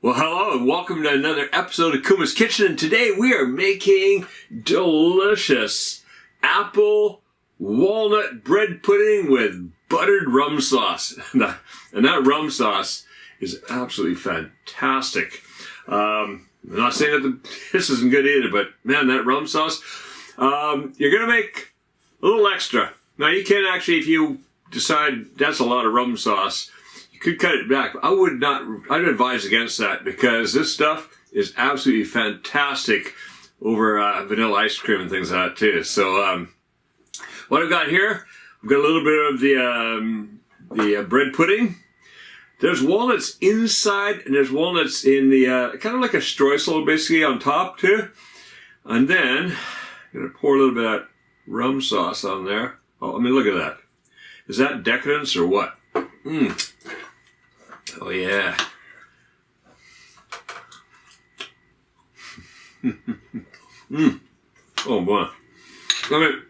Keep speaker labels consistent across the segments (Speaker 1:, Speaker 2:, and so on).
Speaker 1: Well, hello and welcome to another episode of Kuma's Kitchen. And today we are making delicious apple walnut bread pudding with buttered rum sauce. And that rum sauce is absolutely fantastic. I'm not saying that this isn't good either, but man, that rum sauce, you're going to make a little extra. Now you can actually, if you decide that's a lot of rum sauce, could cut it back. I'd advise against that because this stuff is absolutely fantastic over vanilla ice cream and things like that too. So what I've got here, I've got a little bit of the bread pudding. There's walnuts inside and there's walnuts in the kind of like a streusel basically on top too. And then I'm gonna pour a little bit of that rum sauce on there. Oh, I mean, look at that. Is that decadence or what? Oh yeah. Oh boy. I mean,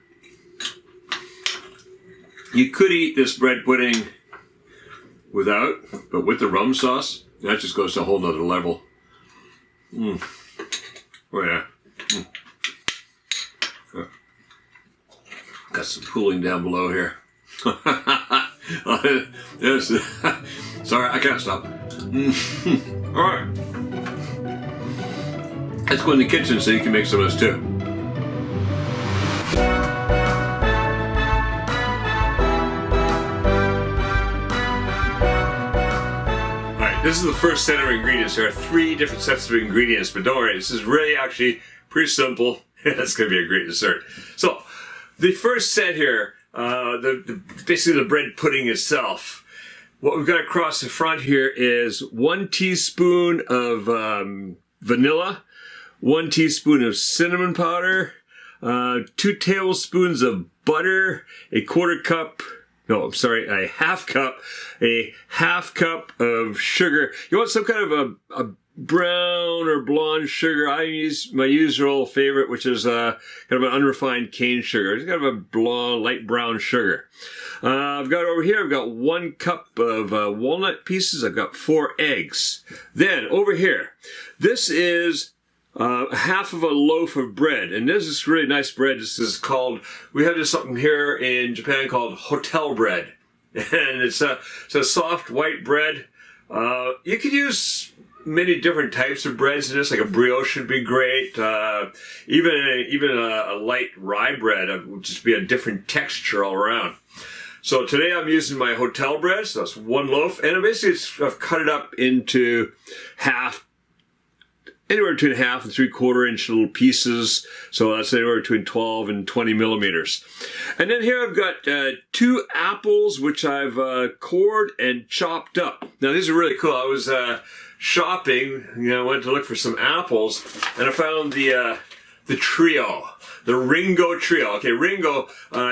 Speaker 1: you could eat this bread pudding without, but with the rum sauce, that just goes to a whole nother level. Oh yeah. Got some cooling down below here. Yes. Sorry, I can't stop. Alright. Let's go in the kitchen so you can make some of this too. Alright, this is the first set of ingredients. There are 3 different sets of ingredients, but don't worry, this is really actually pretty simple. It's going to be a great dessert. So, the first set here, basically the bread pudding itself. What we've got across the front here is 1 teaspoon of vanilla, 1 teaspoon of cinnamon powder, 2 tablespoons of butter, a half cup of sugar. You want some kind of a brown or blonde sugar. I use my usual favorite, which is kind of an unrefined cane sugar. It's kind of a blonde, light brown sugar. I've got over here, I've got 1 cup of walnut pieces. I've got 4 eggs. Then over here, this is half of a loaf of bread. And this is really nice bread. This is called, we have this something here in Japan called hotel bread. And it's a soft white bread. You could use many different types of breads in this, like a brioche would be great. Even a light rye bread would just be a different texture all around. So today I'm using my hotel bread, so that's 1 loaf, and I've cut it up into anywhere between half and 3/4 inch little pieces. So that's anywhere between 12 and 20 millimeters. And then here I've got 2 apples, which I've cored and chopped up. Now these are really cool. I was shopping, I went to look for some apples, and I found the trio, the Ringo trio. Okay, Ringo,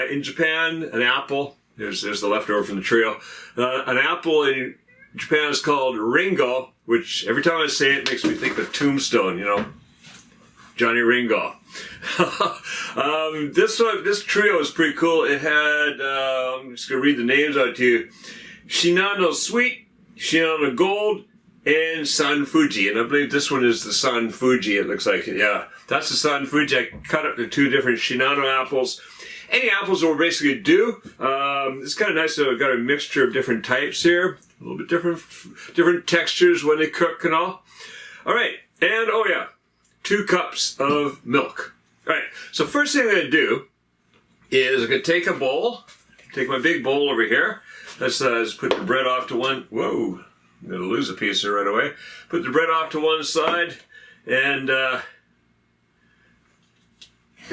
Speaker 1: in Japan, an apple, there's the leftover from the trio. An apple in Japan is called Ringo, which every time I say it makes me think of Tombstone, Johnny Ringo. This trio is pretty cool. It had, I'm just going to read the names out to you. Shinano Sweet, Shinano Gold, and San Fuji. And I believe this one is the San Fuji, it looks like. Yeah, that's the San Fuji. I cut up the 2 different Shinano apples. Any apples will basically do. It's kind of nice that I've got a mixture of different types here. A little bit different textures when they cook and all. All right, and 2 cups of milk. All right, so first thing I'm going to do is I'm going to take a bowl, take my big bowl over here. Let's just put the bread off to one. Whoa, I'm going to lose a piece here right away. Put the bread off to one side, and the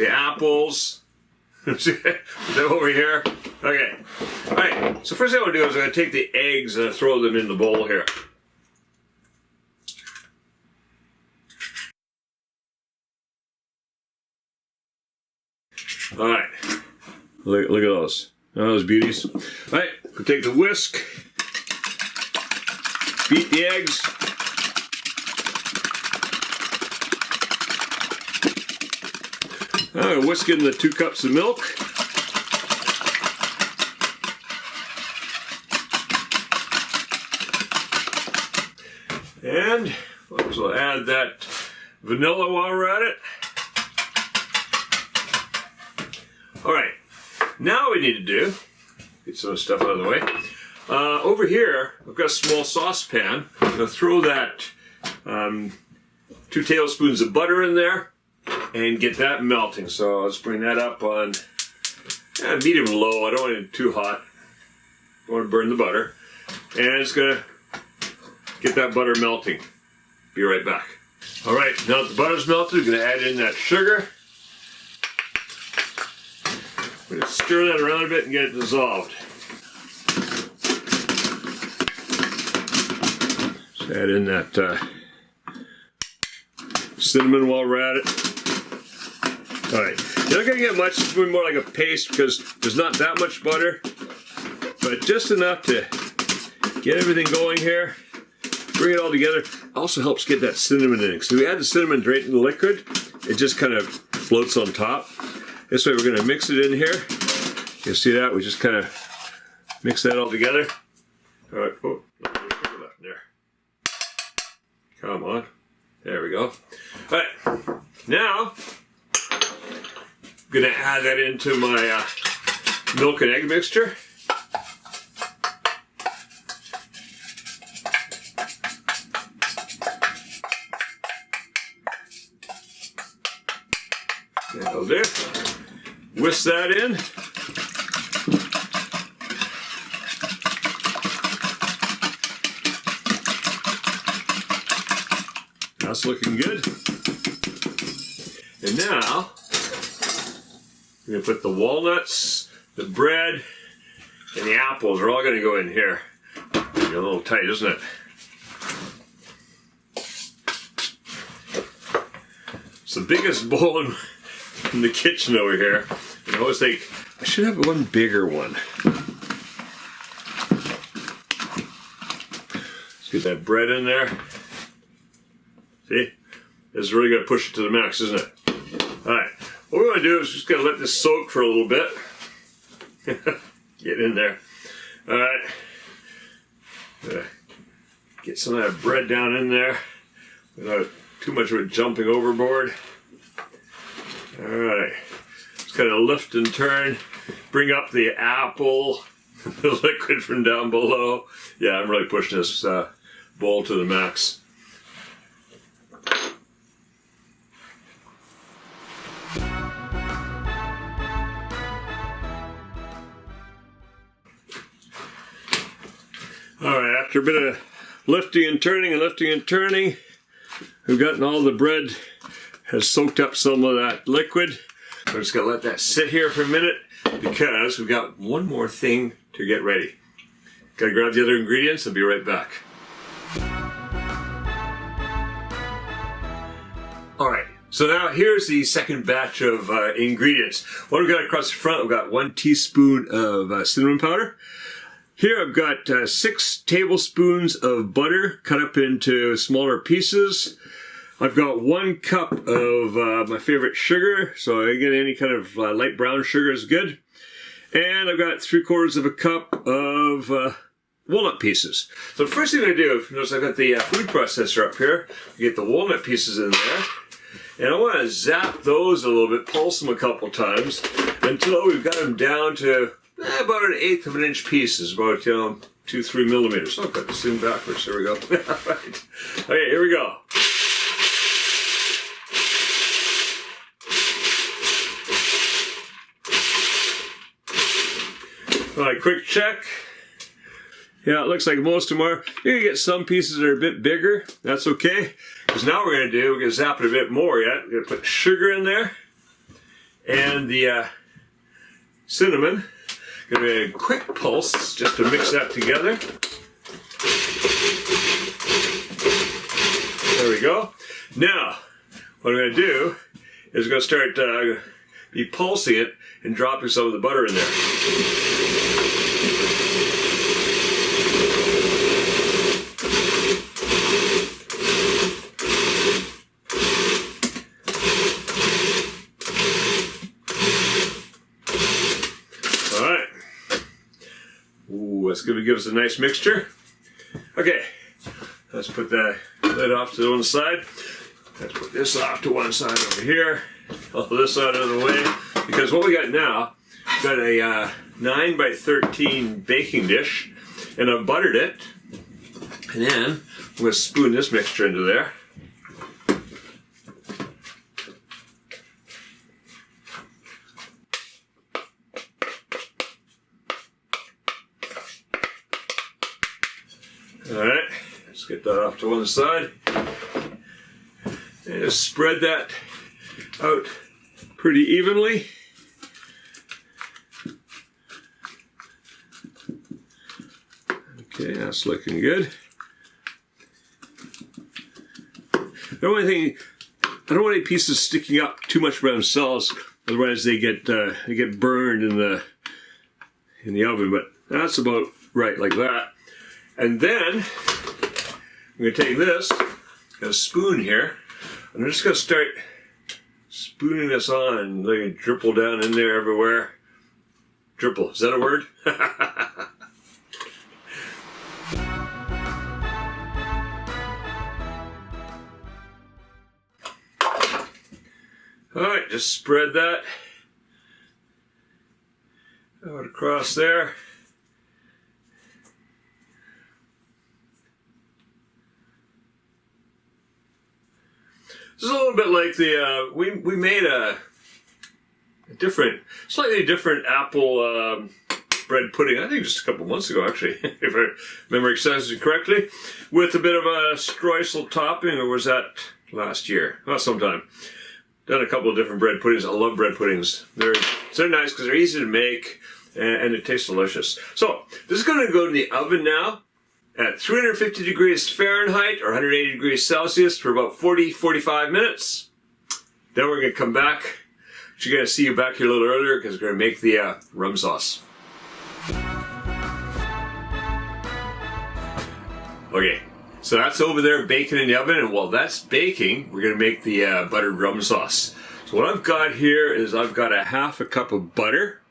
Speaker 1: apples. Put them over here. Okay. All right. So first thing I'm going to do is I'm going to take the eggs and throw them in the bowl here. All right. Look at those. Those beauties. All right. We'll take the whisk. Beat the eggs. I'm going to whisk in the 2 cups of milk. And Might as well add that vanilla while we're at it. All right, now what we need to do, get some stuff out of the way. Over here, I've got a small saucepan. I'm going to throw that 2 tablespoons of butter in there and get that melting. So let's bring that up on medium low. I don't want it too hot. I want to burn the butter. And it's going to get that butter melting. Be right back. All right, now that the butter's melted, we're going to add in that sugar. We're going to stir that around a bit and get it dissolved. Just add in that cinnamon while we're at it. All right, you're not going to get much. It's more like a paste because there's not that much butter, but just enough to get everything going here. Bring it all together. Also helps get that cinnamon in. So we add the cinnamon right in the liquid. It just kind of floats on top. This way we're going to mix it in here. You see that? We just kind of mix that all together. All right. Oh, there's left there. Come on. There we go. All right. Now, I'm going to add that into my milk and egg mixture. That'll do. Whisk that in. That's looking good. And now, we're going to put the walnuts, the bread, and the apples are all going to go in here. It's a little tight, isn't it? It's the biggest bowl in the kitchen over here. And I always think, I should have one bigger one. Let's get that bread in there. See? This is really going to push it to the max, isn't it? Alright, what we want to do is just going to let this soak for a little bit. Get in there. Alright. Get some of that bread down in there without too much of it jumping overboard. Alright. Just kind of lift and turn. Bring up the apple, the liquid from down below. Yeah, I'm really pushing this bowl to the max. Alright, after a bit of lifting and turning, we've gotten all the bread has soaked up some of that liquid. We're just going to let that sit here for a minute because we've got one more thing to get ready. Got to grab the other ingredients and be right back. Alright, so now here's the second batch of ingredients. What we've got across the front, we've got 1 teaspoon of cinnamon powder. Here I've got 6 tablespoons of butter cut up into smaller pieces. I've got 1 cup of my favorite sugar, so again any kind of light brown sugar is good. And I've got 3/4 of a cup of walnut pieces. So the first thing I do, notice I've got the food processor up here. I get the walnut pieces in there. And I want to zap those a little bit, pulse them a couple times until we've got them down to about 1/8 of an inch pieces, about 2-3 millimeters. Oh, I've got this thing backwards. There we go. Right. Okay, here we go. All right, quick check. Yeah, it looks like most of them are. You're going to get some pieces that are a bit bigger. That's okay. Because now we're going to zap it a bit more yet. We're going to put sugar in there. And the cinnamon. Going to be a quick pulse just to mix that together. There we go. Now, what I'm going to do is I'm going to start be pulsing it and dropping some of the butter in there. That's going to give us a nice mixture. Okay, let's put that lid off to one side. Let's put this off to one side over here. All this out of the way. Because what we got now, we've got a 9 by 13 baking dish, and I've buttered it. And then I'm going to spoon this mixture into there. Alright, let's get that off to one side. And just spread that out pretty evenly. Okay, that's looking good. The only thing, I don't want any pieces sticking up too much by themselves, otherwise they get burned in the oven. But that's about right, like that. And then I'm going to take this, got a spoon here. I'm just going to start spooning this on and let it dripple down in there everywhere. Dripple, is that a word? Alright, just spread that out across there. This is a little bit like the, we made a different, slightly different apple bread pudding, I think just a couple months ago actually, if I remember correctly, with a bit of a streusel topping, or was that last year? Well, sometime. Done a couple of different bread puddings. I love bread puddings. They're nice because they're easy to make and it tastes delicious. So, this is going to go in the oven now at 350 degrees Fahrenheit or 180 degrees Celsius for about 40-45 minutes. Then we're going to come back. You're going to see you back here a little earlier because we're going to make the rum sauce. Okay, so that's over there baking in the oven, and while that's baking, we're going to make the buttered rum sauce. So what I've got here is I've got a half a cup of butter.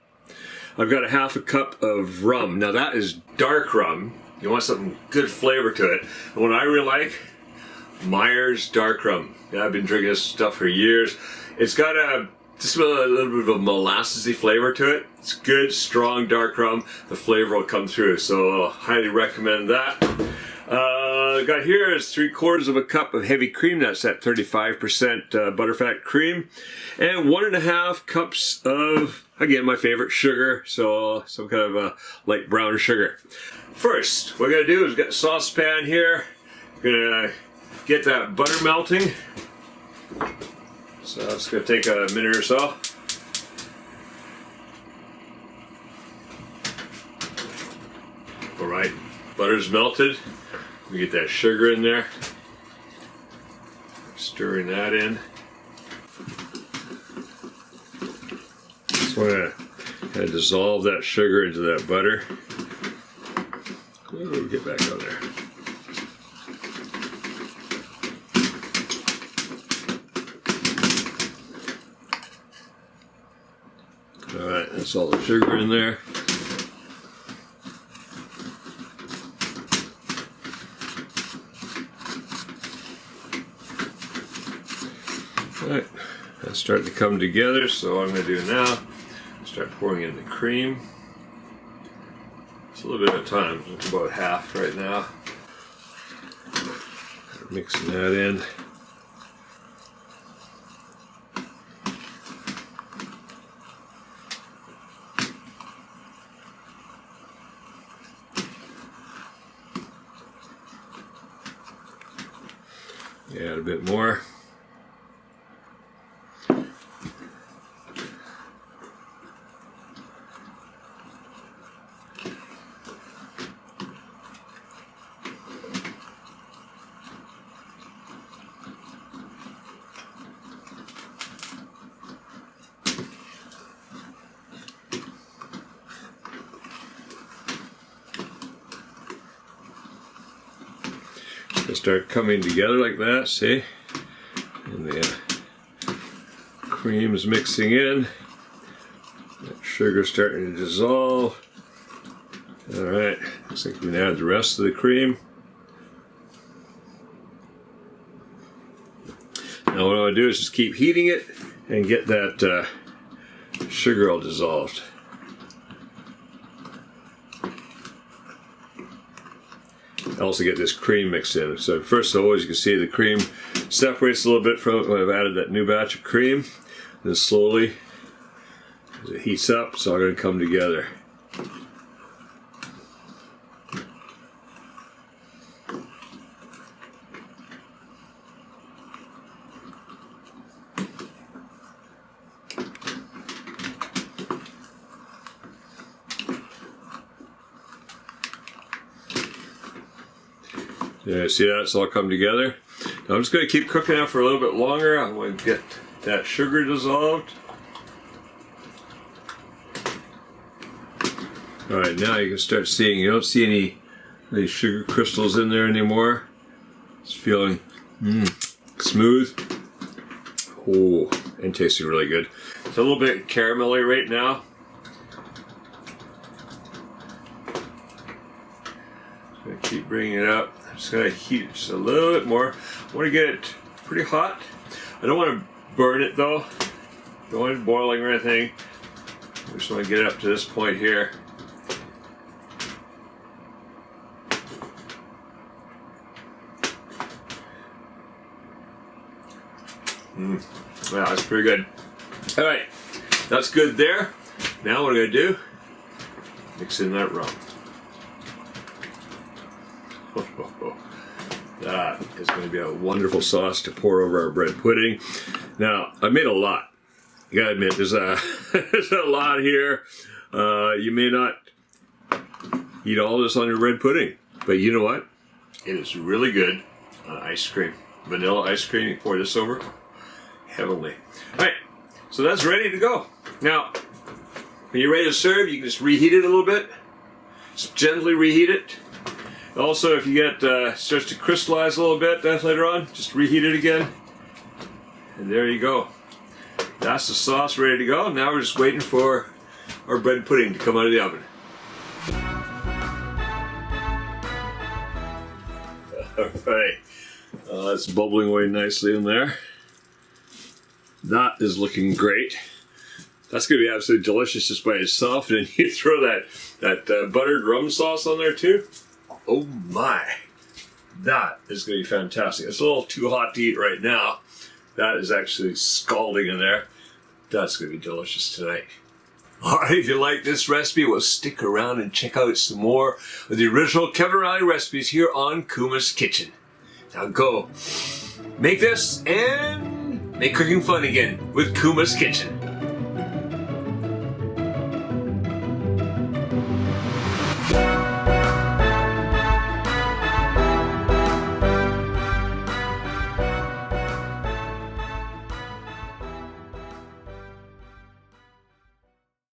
Speaker 1: I've got a half a cup of rum. Now that is dark rum. You want something good flavor to it. And what I really like, Myers dark rum. Yeah, I've been drinking this stuff for years. It's got just a little bit of a molassesy flavor to it. It's good, strong, dark rum. The flavor will come through, so I'll highly recommend that. I got here is 3/4 of a cup of heavy cream. That's at 35% butterfat cream. And 1.5 cups of, again, my favorite, sugar. So some kind of a light brown sugar. First, what we're going to do is get a saucepan here. We're going to get that butter melting. So it's going to take a minute or so. Alright, butter's melted. We get that sugar in there. Stirring that in. Just want to kind of dissolve that sugar into that butter. Ooh, get back on there. Alright, that's all the sugar in there. Alright, that's starting to come together, so what I'm going to do now, start pouring in the cream. It's a little bit of time, it's about half right now. Mixing that in. Add a bit more. They start coming together like that, see? And the cream is mixing in. That sugar's starting to dissolve. Alright, looks like we can add the rest of the cream. Now what I want to do is just keep heating it and get that sugar all dissolved. I also get this cream mixed in. So first of all, as you can see, the cream separates a little bit from when I've added that new batch of cream. And then slowly, as it heats up, it's all going to come together. Yeah, see that? It's all come together. Now I'm just going to keep cooking that for a little bit longer. I'm going to get that sugar dissolved. Alright, now you can start seeing, you don't see any sugar crystals in there anymore. It's feeling smooth. Oh, and tasting really good. It's a little bit caramelly right now. Just going to keep bringing it up. I'm just going to heat it just a little bit more. I want to get it pretty hot. I don't want to burn it though. Don't want it boiling or anything. I just want to get it up to this point here. Wow, that's pretty good. Alright, that's good there. Now what I'm going to do, mix in that rum. That is going to be a wonderful sauce to pour over our bread pudding. Now, I made a lot. You gotta admit, there's a lot here. You may not eat all this on your bread pudding, but you know what? It is really good on ice cream. Vanilla ice cream, you pour this over. Heavenly. Alright, so that's ready to go. Now, when you're ready to serve, you can just reheat it a little bit. Just gently reheat it. Also, if you get starts to crystallize a little bit later on, just reheat it again. And there you go. That's the sauce ready to go. Now we're just waiting for our bread pudding to come out of the oven. Alright, that's bubbling away nicely in there. That is looking great. That's going to be absolutely delicious just by itself. And then you throw that buttered rum sauce on there too. Oh my. That is going to be fantastic. It's a little too hot to eat right now. That is actually scalding in there. That's going to be delicious tonight. Alright, if you like this recipe, well, stick around and check out some more of the original Kevin Riley recipes here on Kuma's Kitchen. Now go make this and make cooking fun again with Kuma's Kitchen.